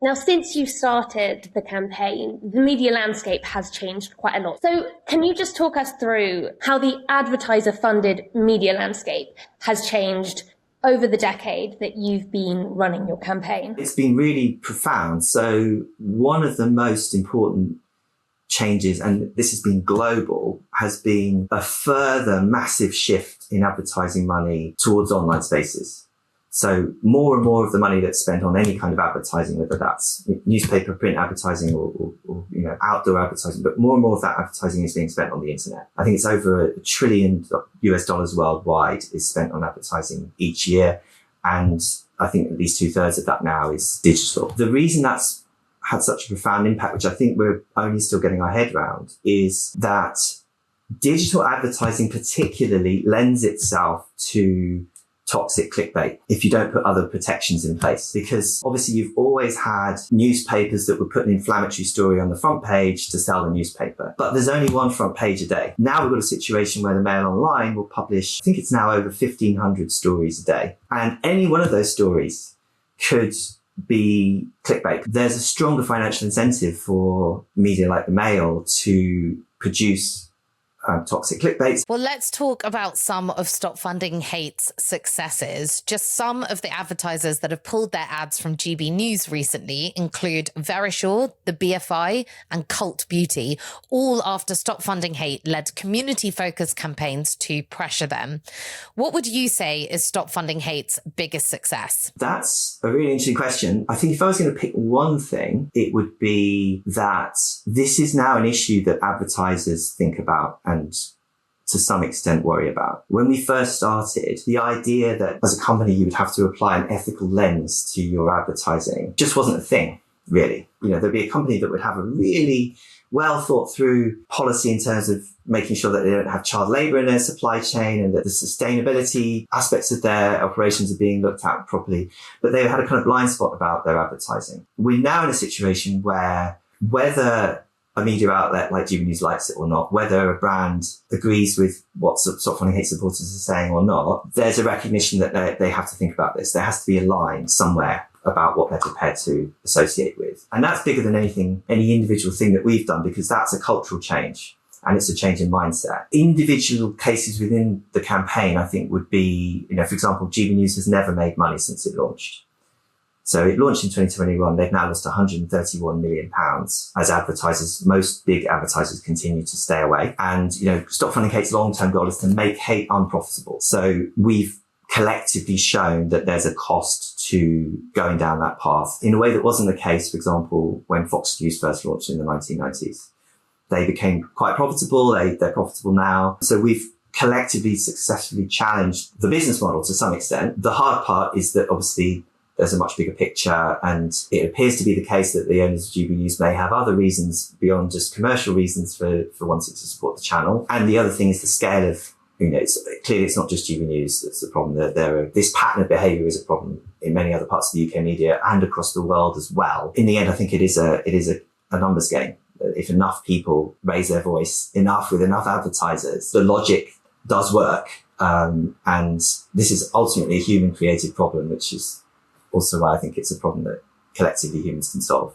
Now, since you started the campaign, the media landscape has changed quite a lot. So can you just talk us through how the advertiser-funded media landscape has changed over the decade that you've been running your campaign? It's been really profound. So one of the most important changes, and this has been global, has been a further massive shift in advertising money towards online spaces. So more and more of the money that's spent on any kind of advertising, whether that's newspaper, print advertising or outdoor advertising, but more and more of that advertising is being spent on the internet. I think it's over $1 trillion worldwide is spent on advertising each year. And I think at least 2/3 of that now is digital. The reason that's had such a profound impact, which I think we're only still getting our head around, is that digital advertising particularly lends itself to toxic clickbait if you don't put other protections in place. Because obviously you've always had newspapers that would put an inflammatory story on the front page to sell the newspaper. But there's only one front page a day. Now we've got a situation where the Mail Online will publish, I think it's now over 1,500 stories a day. And any one of those stories could be clickbait. There's a stronger financial incentive for media like the Mail to produce toxic clickbait. Well, let's talk about some of Stop Funding Hate's successes. Just some of the advertisers that have pulled their ads from GB News recently include Verisure, the BFI, and Cult Beauty, all after Stop Funding Hate led community-focused campaigns to pressure them. What would you say is Stop Funding Hate's biggest success? That's a really interesting question. I think if I was going to pick one thing, it would be that this is now an issue that advertisers think about and to some extent worry about. When we first started, the idea that as a company you would have to apply an ethical lens to your advertising just wasn't a thing, really. There'd be a company that would have a really well thought through policy in terms of making sure that they don't have child labor in their supply chain and that the sustainability aspects of their operations are being looked at properly. But they had a kind of blind spot about their advertising. We're now in a situation where whether a media outlet like GB News likes it or not, whether a brand agrees with what Stop Funding Hate supporters are saying or not, there's a recognition that they have to think about this. There has to be a line somewhere about what they're prepared to associate with. And that's bigger than any individual thing that we've done, because that's a cultural change and it's a change in mindset. Individual cases within the campaign, I think, would be, for example, GB News has never made money since it launched. So it launched in 2021. They've now lost £131 million as most big advertisers continue to stay away. And, Stop Funding Hate's long-term goal is to make hate unprofitable. So we've collectively shown that there's a cost to going down that path in a way that wasn't the case, for example, when Fox News first launched in the 1990s. They became quite profitable. They're profitable now. So we've collectively successfully challenged the business model to some extent. The hard part is that obviously there's a much bigger picture, and it appears to be the case that the owners of GB News may have other reasons beyond just commercial reasons for wanting to support the channel. And the other thing is the scale of, clearly it's not just GB News that's the problem. This pattern of behaviour is a problem in many other parts of the UK media and across the world as well. In the end, I think it is a numbers game. If enough people raise their voice enough with enough advertisers, the logic does work. And this is ultimately a human created problem, which is also why I think it's a problem that collectively humans can solve.